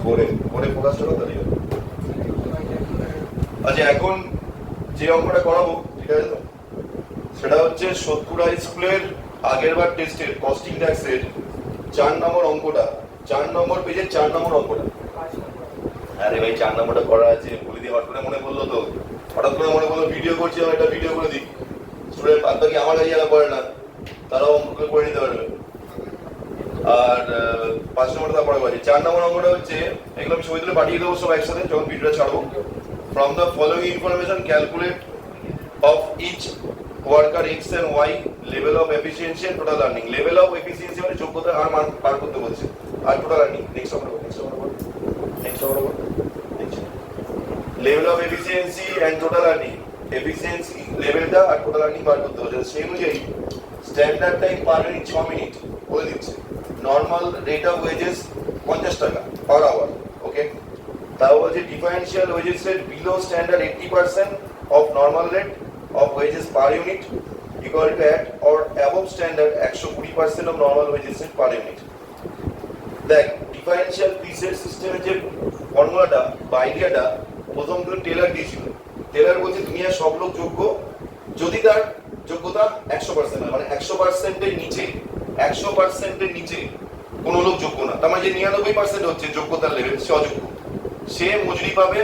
ফোরে ফোকাসটা কত দিও? আচ্ছা, এখন যে অঙ্কটা করাবো, ঠিক আছে তো, সেটা হচ্ছে সতপুরা স্কুলের আগের বার টেস্টের কস্টিং ট্যাক্সের 4 নম্বর অঙ্কটা, 4 নম্বর পেজের 4 নম্বর অঙ্কটা। আরে ভাই 4 নম্বরটা করা আছে, বলে দিয়ে হঠাৎ করে মনে পড়লো তো, হঠাৎ করে মনে পড়লো ভিডিও করছি, আমি একটা ভিডিও করে দিই। স্টুডেন্ট বাদ বাকি আমার কাছে যারা করে না তারাও অঙ্কগুলো করে নিতে পারবে। আর 5 নম্বরটা পরে বলছি। 4 নম্বর অঙ্কটা হচ্ছে, এগুলো আমি ছবি তুলে পাঠিয়ে দেবো সব একসাথে যখন ভিডিওটা ছাড়বো। From the following information calculate of each worker x and y level of efficiency and total earning. level of efficiency মানে যোগ্যতা আর মান বার করতে বলছে, আর total earning নেক্সট আমরা level of efficiency and total earning, efficiency লেভেলটা আর total earning বার করতে বলছে। সেই অনুযায়ী standard time per minute 6 minute বলে দিচ্ছে, নরমাল রেট অফ ওয়েজেস 50 টাকা পার আওয়ার। ওকে, তাও বলছে differential wages rate below standard 80% of normal rate of wages per unit equal to at or above standard 120% of normal wages rate per unit. দেখ, differential preset সিস্টেমের যে ফর্মুলাটা বা আইডিয়াটা প্রথম তো টেলার দিয়েছিল। টেলার বলছে দুনিয়ার সব লোক যোগ্য যদি তার যোগ্যতা 100% মানে 100%-এর নিচে, 100%-এর নিচে কোনো লোক যোগ্য না, তার মানে যে 99% হচ্ছে যোগ্যতার লেভেল, সে অযোগ্য। সে মজুরি পাবে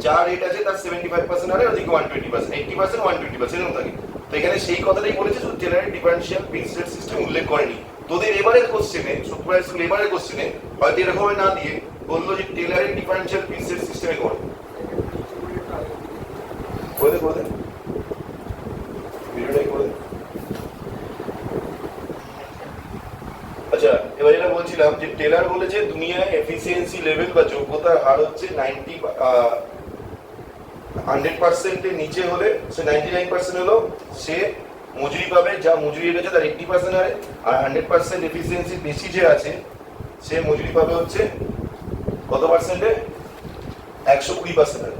যা রেট আছে তার 75% আরে ওদিকে 120%, 80% 120% এরকম থাকে। তো এখানে সেই কথাটাই বলেছে, শুধু general differential piece rate system উল্লেখ করেনি। তোদের এবারের কোশ্চেনে, সতপুরা স্কুল এবারের কোশ্চেনে হয়তো এরকম না দিয়ে বললো যে টেলারের ডিফারেন্সিয়াল পিস রেট সিস্টেমে করে দে ভিডিওটাই করে দে। আচ্ছা, এবার যেটা বলছিলাম যে টেলার বলেছে দুনিয়ায় এফিসিয়েন্সি লেভেল বা যোগ্যতার হার হচ্ছে 100%-এর নিচে হলে, সে 99% হলো সে মজুরি পাবে যা মজুরি রয়েছে তার 80% হারে, আর 100% এফিসিয়েন্সি বেশি যে আছে সে মজুরি পাবে হচ্ছে কত পার্সেন্টে? 120% হারে।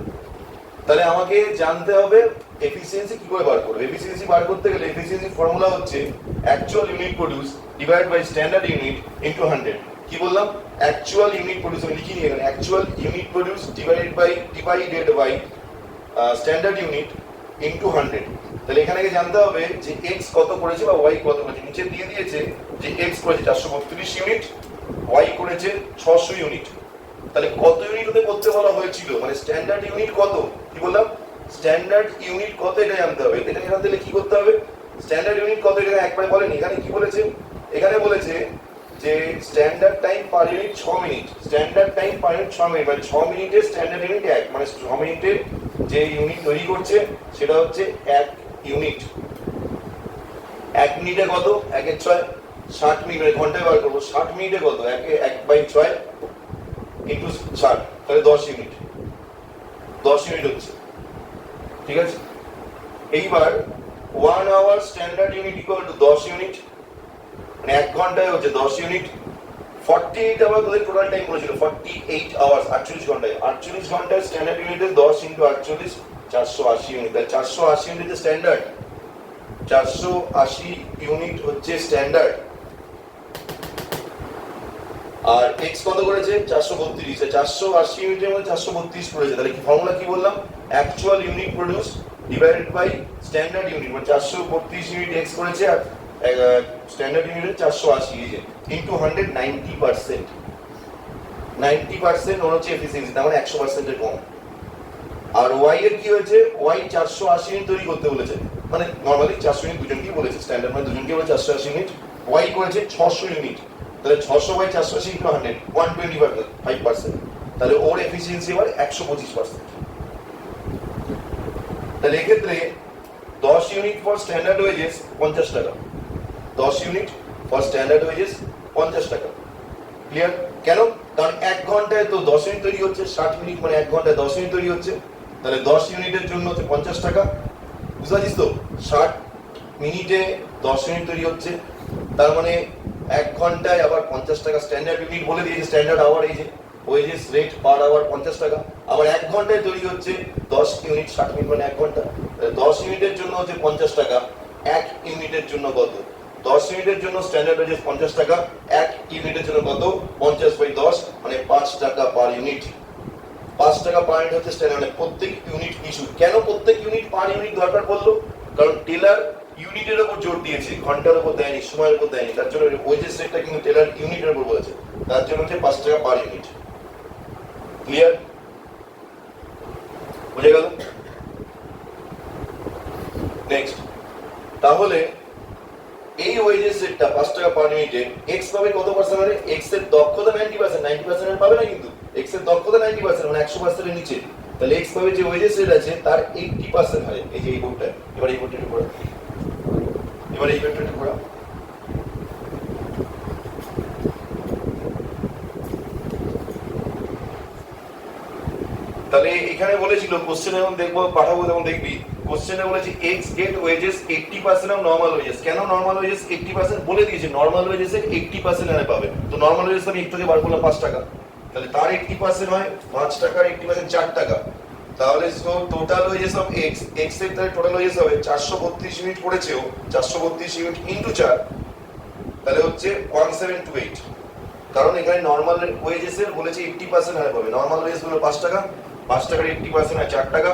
তাহলে আমাকে জানতে হবে এফিসিয়েন্সি কি করে বার করবে। এফিসিয়েন্সি বার করতে গেলে এফিসিয়েন্সি ফর্মুলা হচ্ছে actual unit produce divide by standard unit into 100। কি বললাম? অ্যাকচুয়াল ইউনিট প্রোডিউস, আমি লিখি নিয়ে গেলাম actual unit produce divided by standard unit into 100। তাহলে এখানে জানতে হবে যে এক্স কত করেছে বা ওয়াই কত করেছে। নিচে দিয়ে দিয়েছে যে এক্স করেছে 432 ইউনিট, ওয়াই করেছে 600 ইউনিট। তাহলে কত ইউনিট ওদের করতে বলা হয়েছিল, মানে স্ট্যান্ডার্ড ইউনিট কত, কি বললাম স্ট্যান্ডার্ড ইউনিট কত এটা জানতে হবে। এটা জানতে হলে কি করতে হবে, স্ট্যান্ডার্ড ইউনিট কত এটা একবারে বলেনি। এখানে কি বলেছে, এখানে বলেছে যে standard time per unit 6 minute, standard time per unit 6 minute, মানে 6 মিনিটের স্ট্যান্ডার্ড ইউনিট 1, মানে 6 মিনিটের যে ইউনিট তৈরি করছে সেটা হচ্ছে 1 ইউনিট। 1 মিনিটে কত, 1 6 60 মিনিট, মানে ঘন্টায় বার করবো 60 মিনিটে কত, 1/6 ইন্টু 60, তাহলে 10 ইউনিট, 10 ইউনিট হচ্ছে, ঠিক আছে। এইবার 1 hour standard unit equal to 10 unit, মানে 1 ঘন্টায় হচ্ছে 10 ইউনিট। 48 আওয়ার তোদের টোটাল টাইম বলেছিল, 48 আওয়ার্স 48 ঘন্টায়, 48 ঘন্টায় স্ট্যান্ডার্ড ইউনিটে 10 ইন্টু 48 480 ইউনিট। তাহলে 480 ইউনিট স্ট্যান্ডার্ড, 480 ইউনিট হচ্ছে স্ট্যান্ডার্ড। আর এক্স কত করেছে 432, 480 ইউনিটের মধ্যে 432 করেছে। তাহলে কি ফর্মুলা কি বললাম, actual unit produce divided by standard unit, মানে 432 ইউনিট এক্স করেছে আর স্ট্যান্ডার্ড ইউনিট 480 ইনটু 100, 90%। 90% ওর হচ্ছে এফিসিয়েন্সি, তার মানে 100% এর কম। আর ওয়াই এর কি হয়েছে, ওয়াই 480 ইউনিট তৈরি করতে বলেছে, মানে নরমালি 400 ইউনিট দুজনকেই বলেছে, স্ট্যান্ডার্ড মানে দুজনকে বলে 480 ইউনিট, ওয়াই করেছে 600 ইউনিট। তাহলে 600 বাই 480 ইনটু 100 125%, তাহলে ওর এফিসিয়েন্সি এবার 125%। তাহলে এক্ষেত্রে 10 ইউনিট ফর স্ট্যান্ডার্ড ওয়েজেস 50 টাকা, 10 ইউনিট ফর স্ট্যান্ডার্ড ওয়েজেস 50 টাকা। ক্লিয়ার? কেন? কারণ 1 ঘন্টায় তো 10 ইউনিট তৈরি হচ্ছে, 60 মিনিট মানে 1 ঘন্টায় 10 ইউনিট তৈরি হচ্ছে, তাহলে 10 ইউনিটের জন্য হচ্ছে 50 টাকা। বুঝতে পারছিস তো, 60 মিনিটে 10 ইউনিট তৈরি হচ্ছে, তার মানে 1 ঘন্টায় আবার 50 টাকা। স্ট্যান্ডার্ড ইউনিট বলে দিয়েছে, স্ট্যান্ডার্ড আওয়ার এই যে ওয়েজেস রেট পার আওয়ার 50 টাকা। আবার 1 ঘন্টায় তৈরি হচ্ছে 10 ইউনিট, 60 মিনিট মানে 1 ঘন্টা, 10 ইউনিটের জন্য হচ্ছে 50 টাকা। 1 ইউনিটের জন্য কত, 10 ইউনিটের জন্য স্ট্যান্ডার্ড ওয়েজেস 50 টাকা, 1 ইউনিটের জন্য কত 50/10 মানে 5 5 টাকা পার ইউনিট। 5 টাকা পার ইউনিট হচ্ছে স্ট্যান্ডার্ড, মানে প্রত্যেক ইউনিট পিছু। কেন প্রত্যেক ইউনিট পার ইউনিট দরকার পড়লো? কারণ টেলার ইউনিটের উপর জোর দিয়েছে, ঘন্টার উপর দেয়নি, সময়ের উপর দেয়নি, তার জন্য ওয়েজেস রেটটা কিন্তু টেলার ইউনিটের উপর বলেছে, তার জন্য হচ্ছে 5 টাকা পার ইউনিট। ক্লিয়ার? বুঝে গেল? নেক্সট, তাহলে এই ওয়েজেস রেটটা 5 টাকা পার ইউনিটে এক্স পাবে কত পার্সেন্ট? মানে এক্স এর দক্ষতা 90%, 90% পাবে না কিন্তু, এক্স এর দক্ষতা 90% মানে 100% এর নিচে। তাহলে এক্স পাবে যে ওয়েজেস রেট আছে তার 80% হয়। এই যে এই বোর্ডটা, এবার এই বোর্ডটা একটু পড়া, এবার এই বোর্ডটা একটু পড়া। তাহলে এখানে বলেছিল কোশ্চেন, এখন দেখবো পাঠাবো তখন দেখবি, কোশ্চেনে বলেছে X get wages 80% of normal wages. কেন নরমাল ওয়েজেস 80%? বলে দিয়েছে নরমাল ওয়েজেসের 80% এখানে পাবে। তো নরমাল ওয়েজেস আমি একটু আগে বার করলাম 5 টাকা, তাহলে তার 80% হয় 5 টাকার 80% 4 টাকা। তাহলে total wages of X, X এর তাহলে টোটাল ওয়েজেস হবে 432 ইউনিট পড়েছে, ও 432 ইউনিট ইনটু 4, তাহলে হচ্ছে 1728। কারণ এখানে নরমাল ওয়েজেসের বলেছে 80% হারে পাবে। নরমাল ওয়েজেস হলো 5 টাকা, 5 টাকার 80% হয় 4 টাকা,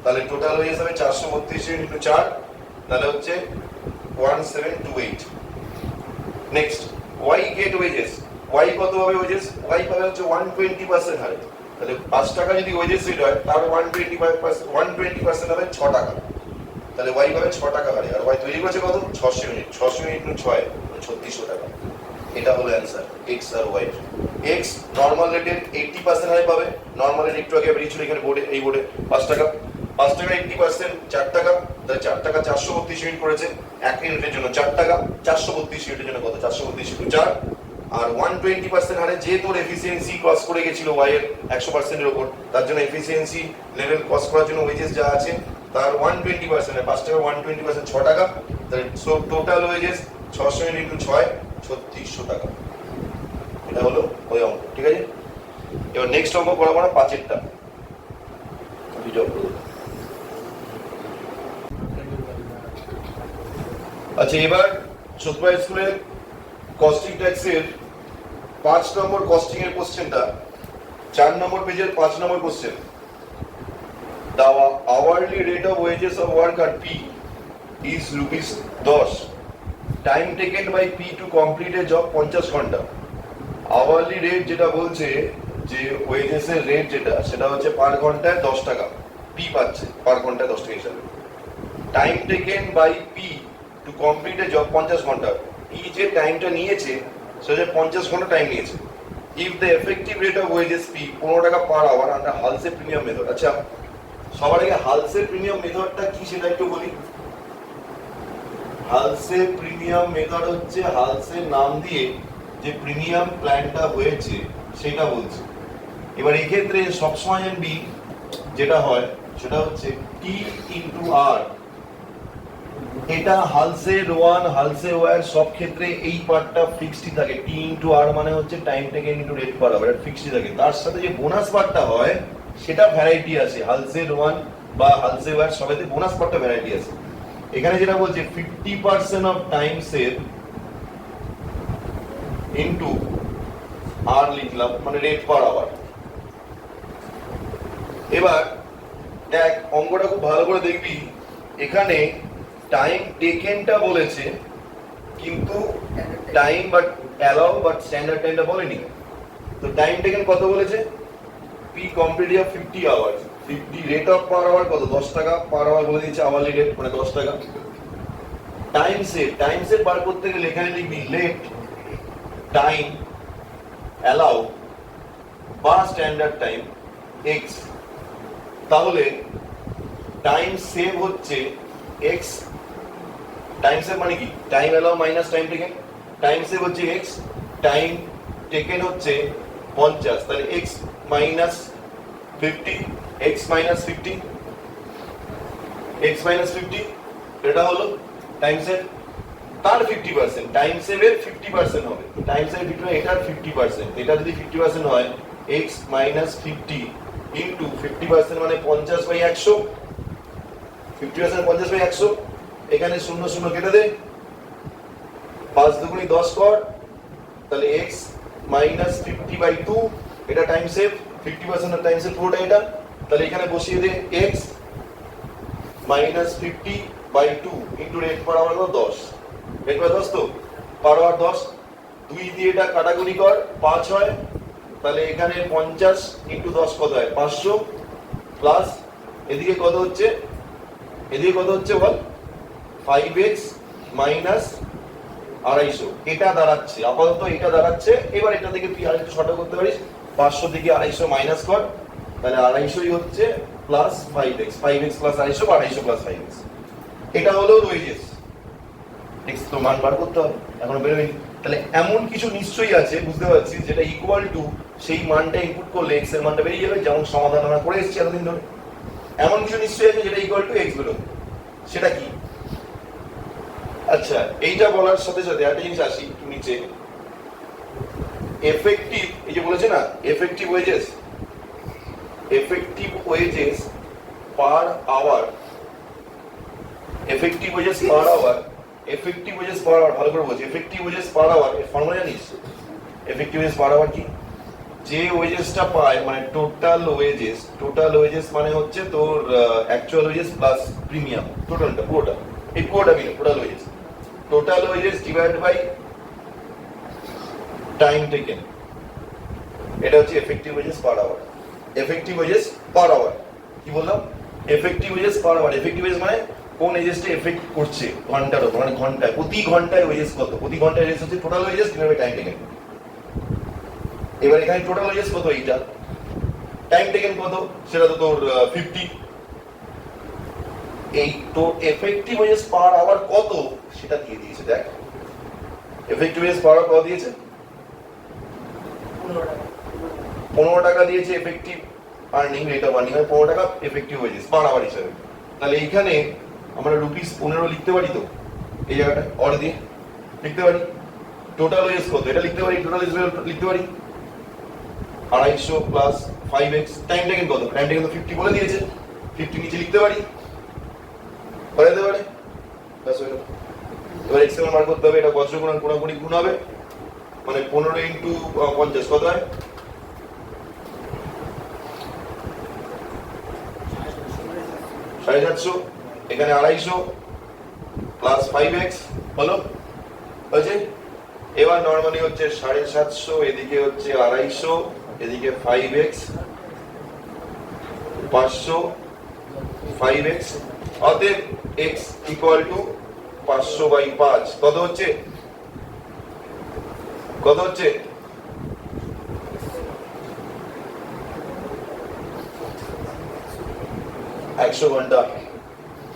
তাহলে টোটাল ওয়েজেস হবে 432 ইনটু 4, তাহলে হচ্ছে 1728। Next, Y get wages, Y কত হবে ওয়েজেস? ওয়াই পাবে হচ্ছে 120% হারে। তাহলে 5 টাকা যদি ওয়েজেস রেট হয় তার 120% হবে 6 টাকা, তাহলে ওয়াই পাবে 6 টাকা হারে। আর ওয়াই তৈরি করেছে কত? 600 ইউনিট, 600 ইউনিট 6 3600 টাকা। এটা হলো অ্যান্সার এক্স আর ওয়াই। এক্স নরমাল রেটের 80% হারে পাবে, নরমাল রেট একটু আগে বেরিয়েছিল এখানে বোর্ডে, এই বোর্ডে 5 টাকা, 5 টাকা 80% 4 টাকা, তাহলে 4 টাকা 432 ইউনিট করেছে, 1 ইউনিটের জন্য 4 টাকা, 432 ইউনিটের জন্য কত? 432 ইনটু 4। আর 120% হারে যেহেতু ওর এফিসিয়েন্সি ক্রস করে গেছিল ওয়াই এর 100% এর উপর, তার জন্য এফিসিয়েন্সি লেভেল ক্রস করার জন্য ওয়েজেস যা আছে তার 120%, 5 টাকা 120% 6 টাকা, তাহলে টোটাল ওয়েজেস 600 ইনটু 6 3600 টাকা। এটা হলো ওই অঙ্ক, ঠিক আছে? এবার নেক্সট অঙ্ক করাবো না, 5এরটা ভিডিও। আচ্ছা, এবার সত্যবাই স্কুলের কস্টিং ট্যাক্সের 5 নম্বর কস্টিং এর কোশ্চেনটা, 4 নম্বর পেজের 5 নম্বর question. The hourly rate of wages of worker P is ₹10. Time taken by P to complete a job 50 ঘন্টা। আওয়ারলি রেট যেটা বলছে যে ওয়েজেসের রেট যেটা, সেটা হচ্ছে পার ঘন্টায় 10 টাকা পি পাচ্ছে, পার ঘন্টায় 10 টাকা হিসাবে। Time taken by P to complete a job 50 ঘন্টা। পি যে টাইমটা নিয়েছে সেটা 50 ঘন্টা টাইম নিয়েছে। If the effective rate of wages P 15 টাকা per hour under Halsey premium method. আচ্ছা, সবার আগে হালসে প্রিমিয়াম মেথডটা কি সেটা একটু বলি। হালসে প্রিমিয়াম মেথড হচ্ছে হালসের নাম দিয়ে যে প্রিমিয়াম প্ল্যানটা হয়েছে সেটা বলছে। এবার এক্ষেত্রে সবসময় জানবি যেটা হয় সেটা হচ্ছে টি ইন্টু আর। এটা হালসে রোয়ান, হালসে ওয়ার সব ক্ষেত্রে এই পার্টটা ফিক্সডই থাকে। টি ইন্টু আর মানে হচ্ছে time taken into rate per hour, এটা ফিক্সডই থাকে। তার সাথে যে বোনাস পার্টটা হয় সেটা ভ্যারাইটি আছে। হালসে রোয়ান বা হালসে ওয়ার সবাইতে বোনাস পার্টটা ভ্যারাইটি আছে। এখানে যেটা বলছে 50% অফ টাইম সেভ ইনটু আর লিখলাম, মানে রেট পার আওয়ার। এবার দেখ অঙ্কটা খুব ভালো করে দেখবি, এখানে টাইম টেকেনটা বলেছে কিন্তু time but allow but standard টাইমটা বলেনি। তো টাইম টেকেন কত বলেছে? P complete of 50 hours, 50 rate of per hour কত? 10 টাকা পার আওয়ার বলে দিয়েছে, আওয়ারলি রেট মানে 10 টাকা। টাইম সেভ বার করতে গেলে এখানে লিখবি লেট টাইম অ্যালাউ বা স্ট্যান্ডার্ড টাইম এক্স। তাহলে টাইম সেভ হচ্ছে এক্স, টাইম সেভ মানে কি? Time allow minus time taken. Time save হচ্ছে এক্স, টাইম টেকেন হচ্ছে 50, তাহলে x minus 50, x minus 50, x minus 50, এটা হলো টাইম সেভ। তার 50%, টাইম সেভের 50% হবে। টাইম সেভ 50, এটার 50%, এটা যদি 50% হয় এক্স মাইনাস 50 ইন্টু 50% মানে 50/100, 50% 50/100। এখানে 0 0 কেটে দে, 5 দুগুনি 10 কর, তাহলে এক্স মাইনাস 50/2 এটা টাইম সেভ 50% এর টাইম সেভ পুরোটা এটা। তাহলে এখানে বসিয়ে দে x -50/2 into rate per hour 10, rate per 10 তো পার আওয়ার 10, 2 দিয়ে এটা কাটাকুটি কর 5 হয়, তাহলে এখানে 50 ইনটু 10 কত হয় 500 প্লাস এদিকে কত হচ্ছে, এদিকে কত হচ্ছে বল 5x মাইনাস 250, এটা দাঁড়াচ্ছে আপাতত এটা দাঁড়াচ্ছে। এবার এটা থেকে তুই আরেকটু শর্ট করতে পারিস, 500 থেকে 250 মাইনাস কর, তাহলে 250ই হচ্ছে প্লাস 5x, 5x প্লাস 250 বা 250 প্লাস 5x। এটা হলো ওয়েজেস। x তো মান বার করতে হবে, এখনো বেরোয়নি। তাহলে এমন কিছু নিশ্চয়ই আছে বুঝতে পারছিস যেটা ইকুয়াল টু সেই মানটা ইনপুট করলে x এর মানটা বেরিয়ে যাবে, যেমন সমাধান আমরা করে এসেছি এতদিন ধরে। এমন কিছু নিশ্চয়ই আছে যেটা ইকুয়াল টু x বেরোবে, সেটা কি? আচ্ছা, এইটা বলার সাথে সাথে একটা জিনিস আসি নিচে, এফেক্টিভ, এই যে বলেছে না effective wages, effective wages per hour, effective wages per hour, effective wages per hour, ভালো করে বলছি, এফেক্টিভ ওয়েজেস পার আওয়ার এর ফর্মুলা জানিস? এফেক্টিভ ওয়েজেস পার আওয়ার কি? যে ওয়েজেসটা পায় মানে টোটাল ওয়েজেস, টোটাল ওয়েজেস মানে হচ্ছে তোর অ্যাকচুয়াল ওয়েজেস প্লাস প্রিমিয়াম, টোটালটা পুরোটা, এই পুরোটা মিলে total wages, total wages divide by time taken, এটা হচ্ছে effective wages per hour. Effective wages per hour কি বললাম? Effective wages per hour, effective wages মানে কোন ওয়েজেসটা এফেক্ট করছে ঘন্টার উপর, মানে ঘন্টায়, প্রতি ঘন্টায় ওয়েজেস কত, প্রতি ঘন্টায় ওয়েজেস হচ্ছে total wages divide by time taken. এবার এখানে টোটাল ওয়েজেস কত, এইটা টাইম টেকেন কত, সেটা তো তোর 50। এই তো এফেক্টিভ ওয়েজেস পার আওয়ার কত সেটা দিয়ে দিয়েছে, দেখ এফেক্টিভ ওয়েজেস পার আওয়ার কত দিয়েছে, 15 টাকা দিয়েছে effective earning, rate of earning হয় 15 টাকা এফেক্টিভ ওয়েজেস পার আওয়ার হিসাবে। তাহলে এইখানে আমরা রুপিস 15 লিখতে পারি তো, এই জায়গাটা অর দিয়ে লিখতে পারি। টোটাল ওয়েজেস কত এটা লিখতে পারি, টোটাল ওয়েজেস লিখতে পারি 250 প্লাস 5x, টাইম টেকেন কত, টাইম টেকেন তো 50 বলে দিয়েছে, 50 নিচে লিখতে পারি, করে দিতে পারি, ব্যাস হয়ে গেল। এবার x এর মান বার করতে হবে, এটা বজ্র গুণন কোণাকুণি গুণ হবে, মানে 15 ইনটু 50 কত হয় 750, এখানে 250 প্লাস 5x হলো, হয়েছে। এবার নরমালি হচ্ছে 750, এদিকে হচ্ছে 250, এদিকে 5x 500, 5x, অতএব x ইকুয়াল টু 500/5 কত হচ্ছে, কত হচ্ছে 100 ঘন্টা।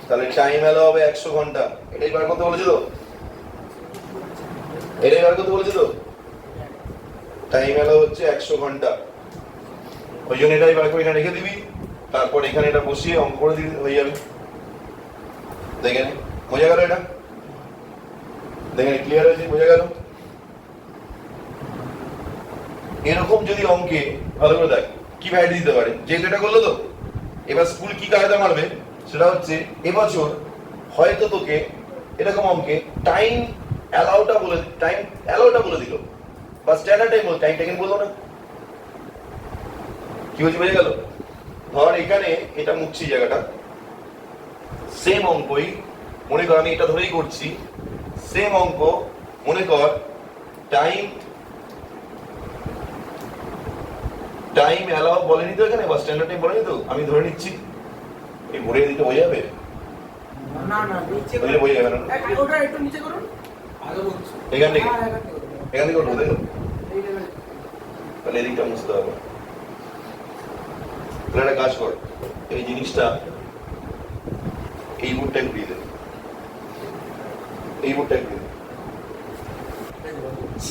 তাহলে টাইম এলো হবে 100 ঘন্টা, এটাই বার করতে বলেছিল, এটাই বার করতে বলেছিল, টাইম এলো হচ্ছে 100 ঘন্টা, ওই জন্য এটাই বার করে এখানে রেখে দিবি, তারপর এখানে এটা বসিয়ে অঙ্ক করে দিবি, হয়ে যাবে। দেখেন বোঝা গেল, এটা দেখেন ক্লিয়ার হয়েছে, বোঝা গেল। এরকম যদি অঙ্কে ভালো করে দেখ কি ভ্যালু দিতে পারে, যেহেতু এটা করলো তো, এবার স্কুল কি কায়দা মারবে সেটা হচ্ছে এবছর হয়তো তোকে এরকম অঙ্কে টাইম অ্যালাউটা বলে, টাইম অ্যালাউটা বলে দিল, বা স্ট্যান্ডার্ড টাইম বলে, টাইম টেকেন বললো না, কি হচ্ছে বোঝা গেল। ধর এখানে এটা মুছছি জায়গাটা, সেম অঙ্কই মনে কর, আমি এটা ধরেই করছি, সেম অঙ্ক মনে কর টাইম, টাইম অ্যালাউ বলেনি তো এখানে, বা স্ট্যান্ডার্ড টাইম বলেনি তো, আমি ধরে নিচ্ছি, এই ভরে দিতে বোঝা যাবে না না নিচে করে বোঝা যাবে না, ওটা একটু নিচে করুন, আগে বলছি এখান থেকে, এখান এখান থেকে উঠবো, দেখো এই লেভেল, তাহলে এদিকটা মুছতে হবে। তাহলে একটা কাজ কর, এই জিনিসটা এই বোর্ডটা ঘুরিয়ে দে, এই বোর্ডটা ঘুরিয়ে দে।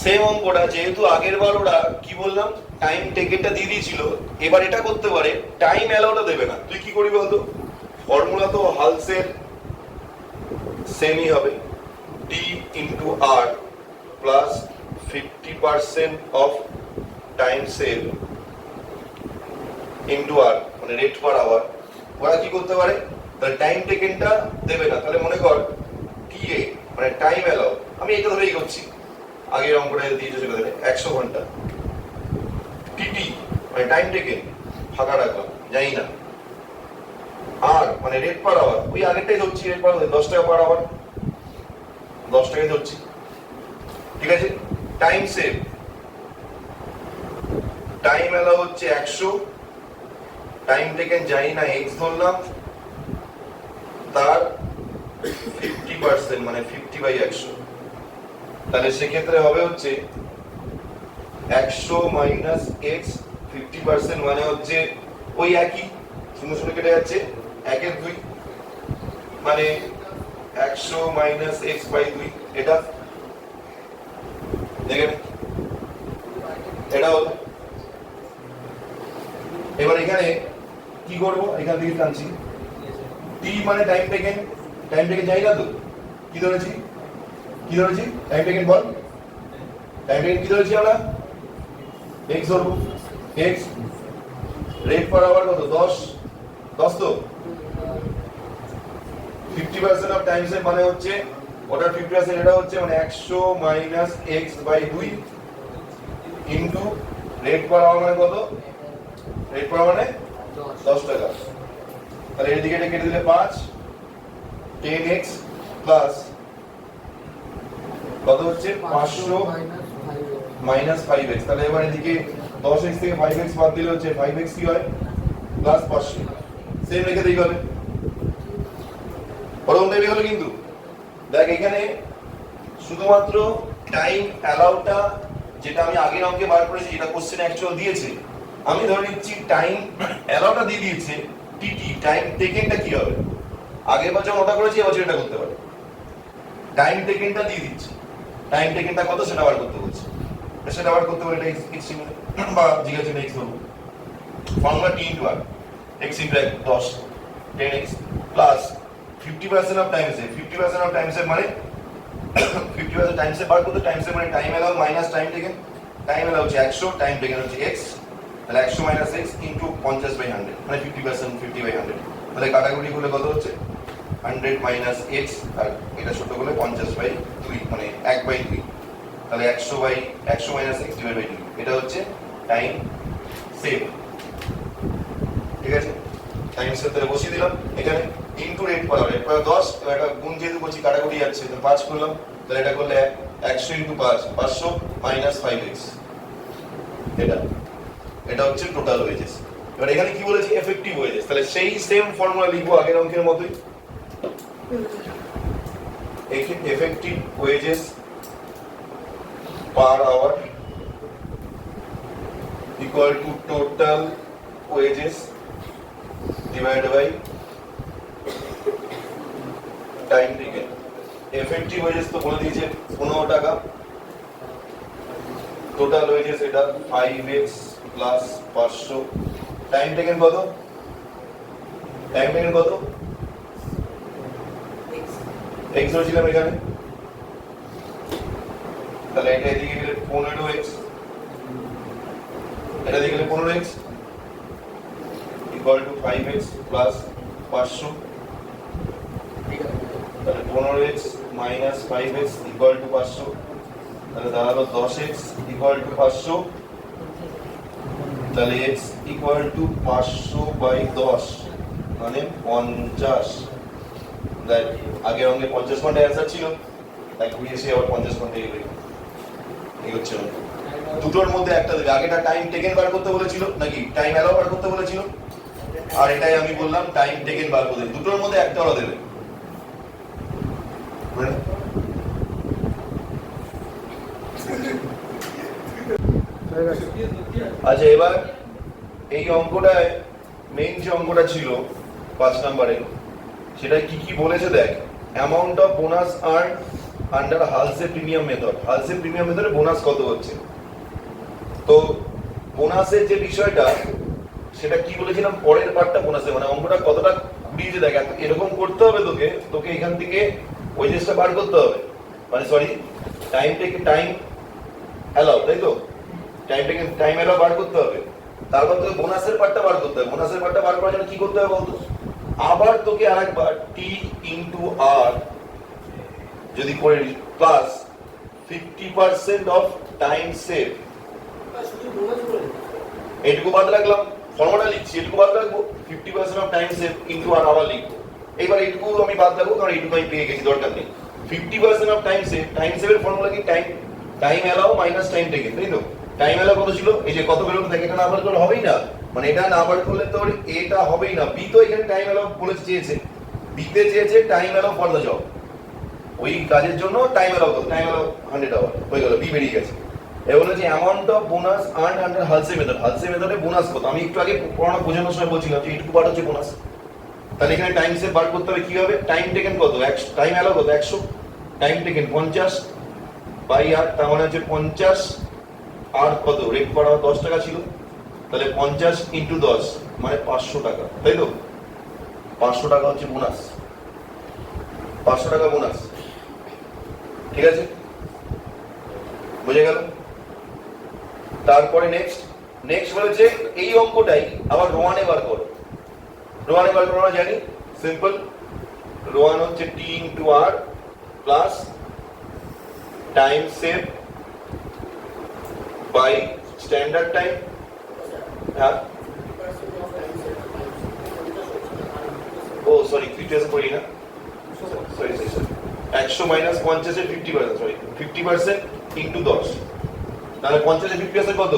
সেম অঙ্কটা যেহেতু আগের বার ওরা কি বললাম টাইম টেকেনটা দিয়ে দিয়েছিল, এবার এটা করতে পারে টাইম অ্যালাউটা দেবে না, তুই কি করবি বলতো, ফর্মুলা তো হালসের সেমই হবে, t into R plus 50% of time save into R, মানে রেট পার আওয়ার। ওরা কি করতে পারে, তাহলে টাইম টেকেনটা দেবে না, তাহলে মনে কর TA মানে টাইম অ্যালাউ, আমি এটা ধরেই করছি, আগের অঙ্কটা দিয়েছে সেটা দেবে 100 ঘন্টা, TT মানে টাইম টেকেন ফাঁকা রাখলাম জানি না, আর মানে রেট পার আওয়ার ওই আগেরটাই ধরছি, রেট পার 10 টাকা পার আওয়ার, 10 টাকাই ধরছি, ঠিক আছে। টাইম সেভ, টাইম এলাও হচ্ছে 100, টাইম টেকেন জানি না এক্স ধরলাম, তার 50% মানে 50/100, তাহলে সেক্ষেত্রে হবে হচ্ছে 100 মাইনাস এক্স 50% মানে হচ্ছে ওই একই, শূন্য শূন্য কেটে যাচ্ছে, 1/2 মানে 100 মাইনাস এক্স বাই 2, এটা দেখেন এটা হলো। এবার এখানে কি করবো, এখান থেকে টানছি টি মানে টাইম টেকেন, টাইম টেকেন যাই না তো, কি ধরেছি টাইম টেকেন বল, টাইম টেকেন কি ধরেছি আমরা, এক্স ধরবো, এক্স রেট পার আওয়ার কত 10 তো 50% অফ টাইম সেভ মানে হচ্ছে ওটার 50% এটা হচ্ছে মানে 100 minus X by 2 into rate per hour মানে কত, রেট পার মানে 10 টাকা, তাহলে এর দিকে এটা কেটে দিলে 5 10x প্লাস কত হচ্ছে 500 মাইনাস 5x, তাহলে এবার এদিকে 10x থেকে 5x বাদ দিলে হচ্ছে 5x কি হয় প্লাস 500, সেম রেখে দিই হবে ওরকম টাইপই হলো। কিন্তু দেখ এখানে শুধুমাত্র টাইম অ্যালাউটা যেটা আমি আগের অঙ্কে বার করেছি, এটা কোশ্চেন অ্যাকচুয়াল দিয়েছে, আমি ধরে নিচ্ছি টাইম অ্যালাউটা দিয়ে দিয়েছে, টিটি টাইম টেকেনটা কি হবে, আগের বছর ওটা করেছি এবছর এটা করতে পারে, টাইম টেকেনটা দিয়ে দিচ্ছি, টাইম টেকেনটা কত সেটা বার করতে বলছে, সেটা বার করতে পারে, এটা এক্স বা জিজ্ঞাসা এক্স ধরবো, formula T into R X into 10 10x plus 50% of time save, 50% of time save মানে 50% টাইম সেভ বার করতে, টাইম সেভ মানে time allow minus time taken, time allow হচ্ছে 100, টাইম টেকেন হচ্ছে x, তাহলে 100 মাইনাস x ইনটু 50/100 মানে 50% 50/100, তাহলে কাটাকুটি করলে কত হচ্ছে 100 মাইনাস x, আর এটা ছোট করলে 50/2 মানে 1/2, তাহলে 100 মাইনাস x ডিভাইড বাই 2, এটা হচ্ছে টাইম সেভ, ঠিক আছে। টাইম সেভ তাহলে বসিয়ে দিলাম এখানে into rate per hour, rate per 10, এবার এটা গুণ যেহেতু করছি কাটাকুটি যাচ্ছে, তো 5 করলাম, তাহলে এটা করলে 100 ইনটু 5 500 মাইনাস 5x, এটা হচ্ছে টোটাল ওয়েজেস। এবার এখানে কি বলেছি এফেক্টিভ ওয়েজেস, তাহলে সেই সেম ফর্মুলা লিখবো আগের অঙ্কের মতোই, effective wages per hour equal to total wages divided by time taken. Effective wages তো বলে দিয়েছে 15 টাকা, টোটাল ওয়েজেস এটা 5x প্লাস 500, টাইম টেকেন কত, টাইম টেকেন কত x ধরেছিলাম এখানে, তাহলে এটা এদিকে গেলে 15x, এটা দিকে গেলে 15x equal to 5x plus 500, তাহলে 15x minus 5x equal to 500, তাহলে দাঁড়ালো 10x equal to 500, তাহলে x equal to 500/10 মানে 50, দেখ আগের অঙ্কে 50 ঘন্টা অ্যান্সার ছিল, তাই ঘুরিয়ে এসে আবার 50 ঘন্টা এই হচ্ছে না, দুটোর মধ্যে একটা দেবে, আগেটা টাইম টেকেন বার করতে বলেছিল নাকি টাইম অ্যালাউ বার করতে বলেছিল, আর এটাই আমি বললাম টাইম টেকেন বার করে, দুটোর মধ্যে একটা ওরা দেবে। আচ্ছা এবার এই অঙ্কটায় মেইন যে অঙ্কটা ছিল 5 নম্বরে, সেটা কি কি বলেছে দেখ, amount of bonus earn under Halsey premium method, Halsey premium মেথডে বোনাস কত হচ্ছে, তো বোনাসের যে বিষয়টা সেটা কি বলেছিলাম পরের পার্টটা বোনাসে, মানে অঙ্কটা কতটা ঘুরিয়েছে দেখ, এরকম করতে হবে তোকে এখান থেকে ওয়েজেসটা বার করতে হবে, মানে সরি টাইম অ্যালাউ, তাই তো টাইম অ্যালাউ বার করতে হবে, তারপর তোকে বোনাসের পার্টটা বার করতে হবে, বোনাসের পার্টটা বার করার জন্য কি করতে হবে বলতো, আবার তোকে আরেকবার টি ইনটু আর যদি করে প্লাস 50% অফ টাইম সেভ, এইটুকু বাদ রাখলাম, ফর্মুলা লিখছি, এটুকু বাদ রাখবো, 50% অফ টাইম সেভ ইনটু আর আবার লিখবো। এবার এইটুকু আমি বাদ রাখবো কারণ এইটুকু আমি পেয়ে গেছি, দরকার নেই। 50% অফ টাইম সেভের ফর্মুলা কি? Time allow minus time taken, তাই তো? টাইম অ্যালাউ কত ছিল? এই যে কত বেরোলো দেখ, এটা না বার করলে হবেই না, মানে এটা না বার করলে তোর এটা হবেই না। বি তো এখানে টাইম অ্যালাউ বলেছে, চেয়েছে, বিতে চেয়েছে time allow for the job, ওই কাজের জন্য টাইম অ্যালাউ কত? টাইম অ্যালাউ 100 আওয়ার হয়ে গেল, বি বেরিয়ে গেছে। এবার হচ্ছে amount of bonus earn under Halsey method. Halsey মেথডে বোনাস কত? আমি একটু আগে পড়ানো বোঝানোর সময় বলছিলাম যে এইটুকু বার হচ্ছে বোনাস। তাহলে এখানে টাইম সেভ বার করতে হবে, কি হবে? টাইম টেকেন কত? 100, টাইম অ্যালাউ কত? 100, টাইম টেকেন 50 বাই 8, তার মানে হচ্ছে 50 আর কত? রেট করা 10 টাকা ছিল, তাহলে 50 ইন্টু 10 মানে 500 টাকা, তাই তো? 500 টাকা হচ্ছে বোনাস, 500 টাকা বোনাস, ঠিক আছে? বুঝে গেল? তারপরে নেক্সট বলেছে এই অঙ্কটাই আবার রোয়ানে বার করো। রোয়ানে বার করো আমরা জানি, সিম্পল। রোয়ান হচ্ছে T into R plus time save by standard time. হ্যাঁ, ও সরি, 50 করি না, সরি 100 মাইনাস 50 এর 50%, সরি 50% ইন্টু 10, তাহলে 50 এর 50% কত?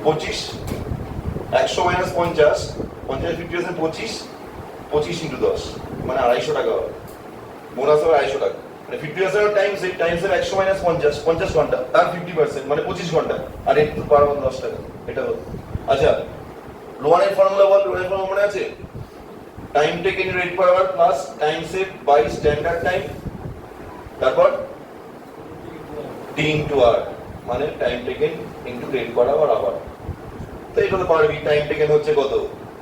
25। 100 মাইনাস 50, 50 এর 50% 25, 25 ইন্টু 10 মানে 250 টাকা হবে, বোনাস হবে 250 টাকা। মানে 50% টাইম সেভ 100 মাইনাস 50, 50 ঘন্টা, তার 50% মানে 25 ঘন্টা, আর একটু পার 10 টাকা, এটা হলো। আচ্ছা, লোয়ানের ফর্মুলা বল, লোয়ানের ফর্মুলা মনে আছে? Time taken rate per hour plus time save by standard time, তারপর টি ইন্টু আর মানে time taken into rate per hour আবার। তো এটা তো পারবি, টাইম টেকেন হচ্ছে কত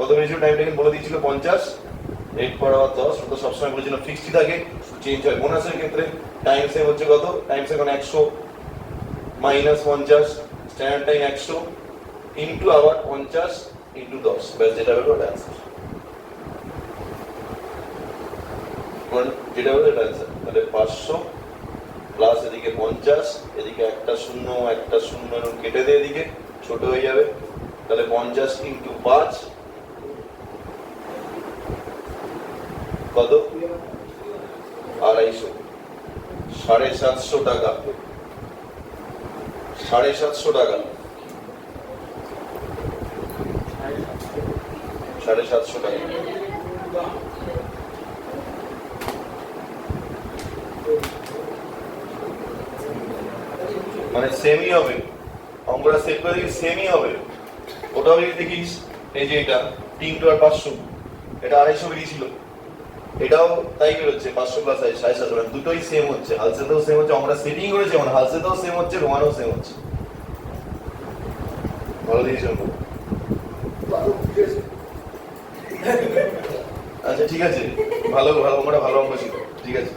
বেরিয়েছিল? টাইম টেকেন বলে দিয়েছিল 50, রেট পার আওয়ার 10, তো সবসময় বলেছিল ফিক্সড থাকে, চেঞ্জ হয়। বোনাসের ক্ষেত্রে টাইম সেভ হচ্ছে কত? Time save 100 minus 50, standard time 100 into আবার 50 ইন্টু 10, ব্যাস যেটা হলো ওটা অ্যান্সার, যেটা হলো এটা অ্যান্সার। তাহলে 500 প্লাস এদিকে 50, এদিকে একটা শূন্য কেটে দিয়ে এদিকে ছোট হয়ে যাবে, তাহলে 50 ইন্টু 5 কত? 250, 750 টাকা, 750 টাকা, 750 টাকা। মানে সেমই হবে, অঙ্কটা সেভ করে দেখি সেমই হবে। ওটাও যদি দেখিস, এই যে এটা 3 আর 500, এটা 250 বেরিয়েছিল, এটাও তাই বেরোচ্ছে 500 প্লাস 750, দুটোই সেম হচ্ছে। হালসেতেও সেম হচ্ছে, আমরা সেটিং করেছি, আমরা হালসেতেও সেম হচ্ছে, রোমানেও সেম হচ্ছে। ভালো দিয়েছি অঙ্ক। আচ্ছা ঠিক আছে, ভালো অঙ্কটা ভালো অঙ্ক ছিল, ঠিক আছে।